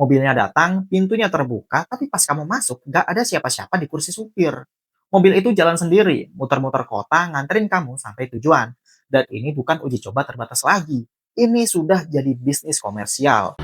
Mobilnya datang, pintunya terbuka, tapi pas kamu masuk, nggak ada siapa-siapa di kursi supir. Mobil itu jalan sendiri, muter-muter kota, nganterin kamu sampai tujuan. Dan ini bukan uji coba terbatas lagi. Ini sudah jadi bisnis komersial.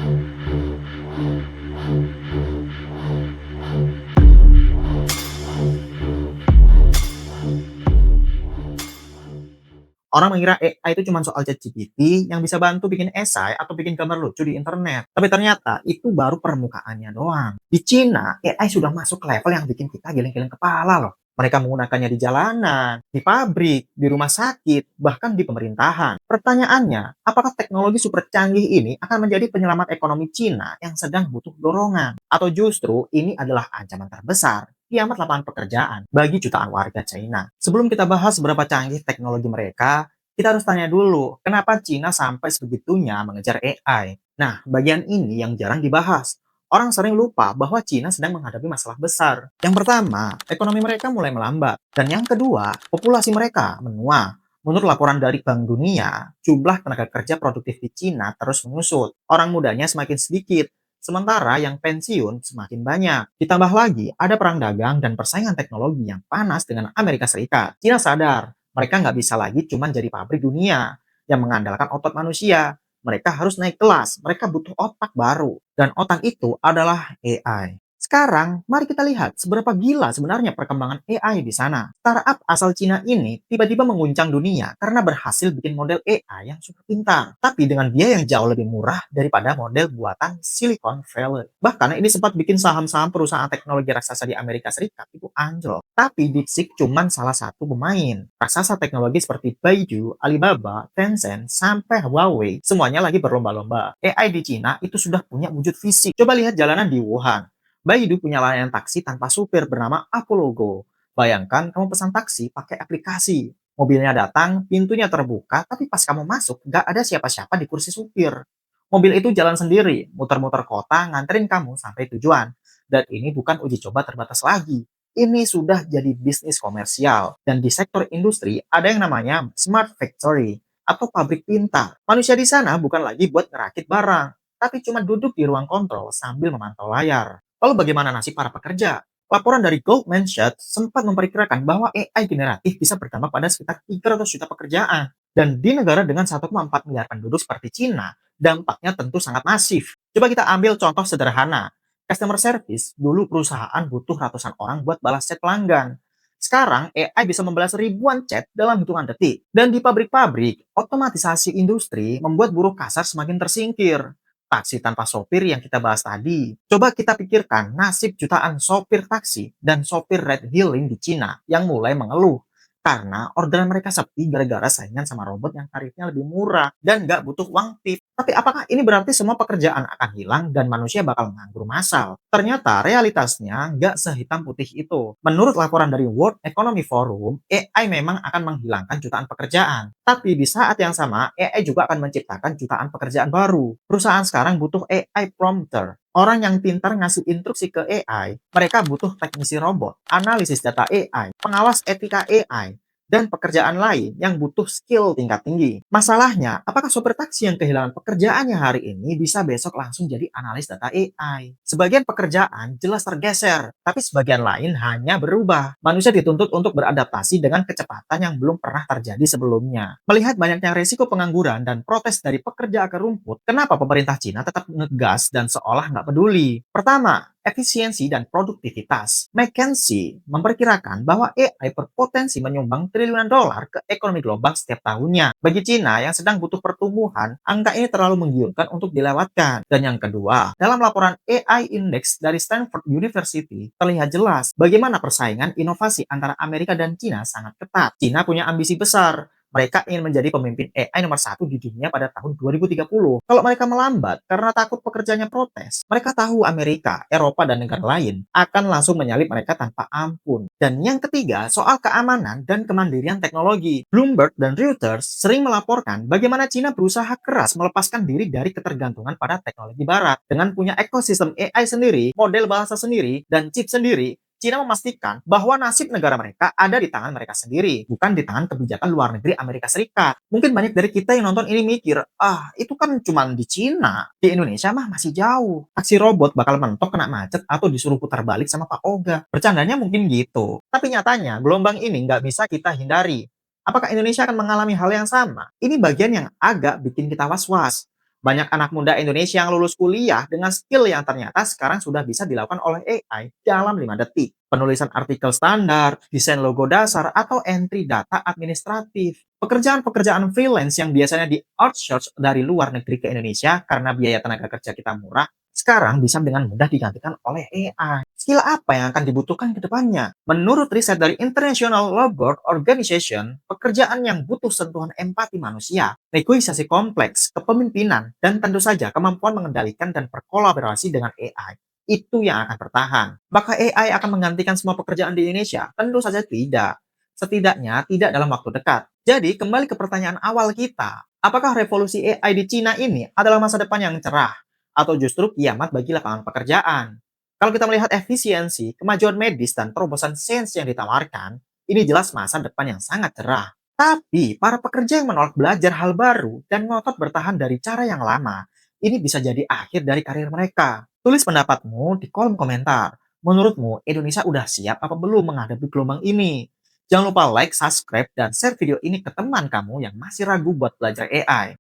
Orang mengira AI itu cuma soal ChatGPT yang bisa bantu bikin esai atau bikin gambar lucu di internet. Tapi ternyata itu baru permukaannya doang. Di Cina, AI sudah masuk ke level yang bikin kita geleng-geleng kepala loh. Mereka menggunakannya di jalanan, di pabrik, di rumah sakit, bahkan di pemerintahan. Pertanyaannya, apakah teknologi super canggih ini akan menjadi penyelamat ekonomi Cina yang sedang butuh dorongan? Atau justru ini adalah ancaman terbesar kiamat lapangan pekerjaan bagi jutaan warga China. Sebelum kita bahas seberapa canggih teknologi mereka, kita harus tanya dulu, kenapa Cina sampai sebegitunya mengejar AI? Nah, bagian ini yang jarang dibahas. Orang sering lupa bahwa Cina sedang menghadapi masalah besar. Yang pertama, ekonomi mereka mulai melambat. Dan yang kedua, populasi mereka menua. Menurut laporan dari Bank Dunia, jumlah tenaga kerja produktif di Cina terus menyusut. Orang mudanya semakin sedikit, sementara yang pensiun semakin banyak. Ditambah lagi, ada perang dagang dan persaingan teknologi yang panas dengan Amerika Serikat. Cina sadar, mereka nggak bisa lagi cuma jadi pabrik dunia yang mengandalkan otot manusia. Mereka harus naik kelas, mereka butuh otak baru. Dan otak itu adalah AI. Sekarang, mari kita lihat seberapa gila sebenarnya perkembangan AI di sana. Startup asal Cina ini tiba-tiba mengguncang dunia karena berhasil bikin model AI yang super pintar, tapi dengan biaya yang jauh lebih murah daripada model buatan Silicon Valley. Bahkan ini sempat bikin saham-saham perusahaan teknologi raksasa di Amerika Serikat itu anjlok. Tapi DeepSeek cuma salah satu pemain. Raksasa teknologi seperti Baidu, Alibaba, Tencent, sampai Huawei, semuanya lagi berlomba-lomba. AI di Cina itu sudah punya wujud fisik. Coba lihat jalanan di Wuhan. Baidu punya layanan taksi tanpa supir bernama Apollo Go. Bayangkan kamu pesan taksi pakai aplikasi. Mobilnya datang, pintunya terbuka, tapi pas kamu masuk, nggak ada siapa-siapa di kursi supir. Mobil itu jalan sendiri, muter-muter kota, nganterin kamu sampai tujuan. Dan ini bukan uji coba terbatas lagi. Ini sudah jadi bisnis komersial. Dan di sektor industri, ada yang namanya smart factory atau pabrik pintar. Manusia di sana bukan lagi buat ngerakit barang, tapi cuma duduk di ruang kontrol sambil memantau layar. Lalu bagaimana nasib para pekerja? Laporan dari Goldman Sachs sempat memperkirakan bahwa AI generatif bisa berdampak pada sekitar 300 juta pekerjaan. Dan di negara dengan 1,4 miliar penduduk seperti Cina, dampaknya tentu sangat masif. Coba kita ambil contoh sederhana. Customer service, dulu perusahaan butuh ratusan orang buat balas chat pelanggan. Sekarang AI bisa membalas ribuan chat dalam hitungan detik. Dan di pabrik-pabrik, otomatisasi industri membuat buruh kasar semakin tersingkir. Taksi tanpa sopir yang kita bahas tadi. Coba kita pikirkan nasib jutaan sopir taksi dan sopir ride hailing di Cina yang mulai mengeluh karena orderan mereka sepi gara-gara saingan sama robot yang tarifnya lebih murah dan nggak butuh uang tip. Tapi apakah ini berarti semua pekerjaan akan hilang dan manusia bakal menganggur massal? Ternyata realitasnya nggak sehitam putih itu. Menurut laporan dari World Economic Forum, AI memang akan menghilangkan jutaan pekerjaan. Tapi di saat yang sama, AI juga akan menciptakan jutaan pekerjaan baru. Perusahaan sekarang butuh AI prompter. Orang yang pintar ngasih instruksi ke AI, mereka butuh teknisi robot, analisis data AI, pengawas etika AI, dan pekerjaan lain yang butuh skill tingkat tinggi. Masalahnya, apakah sopir taksi yang kehilangan pekerjaannya hari ini bisa besok langsung jadi analis data AI? Sebagian pekerjaan jelas tergeser, tapi sebagian lain hanya berubah. Manusia dituntut untuk beradaptasi dengan kecepatan yang belum pernah terjadi sebelumnya. Melihat banyaknya resiko pengangguran dan protes dari pekerja akar rumput, kenapa pemerintah Cina tetap ngegas dan seolah nggak peduli? Pertama, efisiensi dan produktivitas. McKinsey memperkirakan bahwa AI berpotensi menyumbang triliunan dolar ke ekonomi global setiap tahunnya. Bagi Cina yang sedang butuh pertumbuhan, angka ini terlalu menggiurkan untuk dilewatkan. Dan yang kedua, dalam laporan AI Index dari Stanford University, terlihat jelas bagaimana persaingan inovasi antara Amerika dan Cina sangat ketat. Cina punya ambisi besar. Mereka ingin menjadi pemimpin AI nomor satu di dunia pada tahun 2030. Kalau mereka melambat karena takut pekerjanya protes, mereka tahu Amerika, Eropa, dan negara lain akan langsung menyalip mereka tanpa ampun. Dan yang ketiga, soal keamanan dan kemandirian teknologi. Bloomberg dan Reuters sering melaporkan bagaimana Cina berusaha keras melepaskan diri dari ketergantungan pada teknologi barat. Dengan punya ekosistem AI sendiri, model bahasa sendiri, dan chip sendiri, Cina memastikan bahwa nasib negara mereka ada di tangan mereka sendiri, bukan di tangan kebijakan luar negeri Amerika Serikat. Mungkin banyak dari kita yang nonton ini mikir, ah itu kan cuma di Cina, di Indonesia mah masih jauh. Taksi robot bakal mentok kena macet atau disuruh putar balik sama Pak Oga. Bercandanya mungkin gitu. Tapi nyatanya gelombang ini nggak bisa kita hindari. Apakah Indonesia akan mengalami hal yang sama? Ini bagian yang agak bikin kita was-was. Banyak anak muda Indonesia yang lulus kuliah dengan skill yang ternyata sekarang sudah bisa dilakukan oleh AI dalam 5 detik. Penulisan artikel standar, desain logo dasar, atau entry data administratif. Pekerjaan-pekerjaan freelance yang biasanya di outsource dari luar negeri ke Indonesia karena biaya tenaga kerja kita murah, sekarang bisa dengan mudah digantikan oleh AI. Skill apa yang akan dibutuhkan ke depannya? Menurut riset dari International Labour Organization, pekerjaan yang butuh sentuhan empati manusia, negosiasi kompleks, kepemimpinan, dan tentu saja kemampuan mengendalikan dan berkolaborasi dengan AI, itu yang akan bertahan. Maka AI akan menggantikan semua pekerjaan di Indonesia? Tentu saja tidak. Setidaknya tidak dalam waktu dekat. Jadi, kembali ke pertanyaan awal kita. Apakah revolusi AI di Cina ini adalah masa depan yang cerah? Atau justru kiamat bagi lapangan pekerjaan? Kalau kita melihat efisiensi, kemajuan medis, dan terobosan sains yang ditawarkan, ini jelas masa depan yang sangat cerah. Tapi, para pekerja yang menolak belajar hal baru dan ngotot bertahan dari cara yang lama, ini bisa jadi akhir dari karir mereka. Tulis pendapatmu di kolom komentar. Menurutmu, Indonesia udah siap apa belum menghadapi gelombang ini? Jangan lupa like, subscribe, dan share video ini ke teman kamu yang masih ragu buat belajar AI.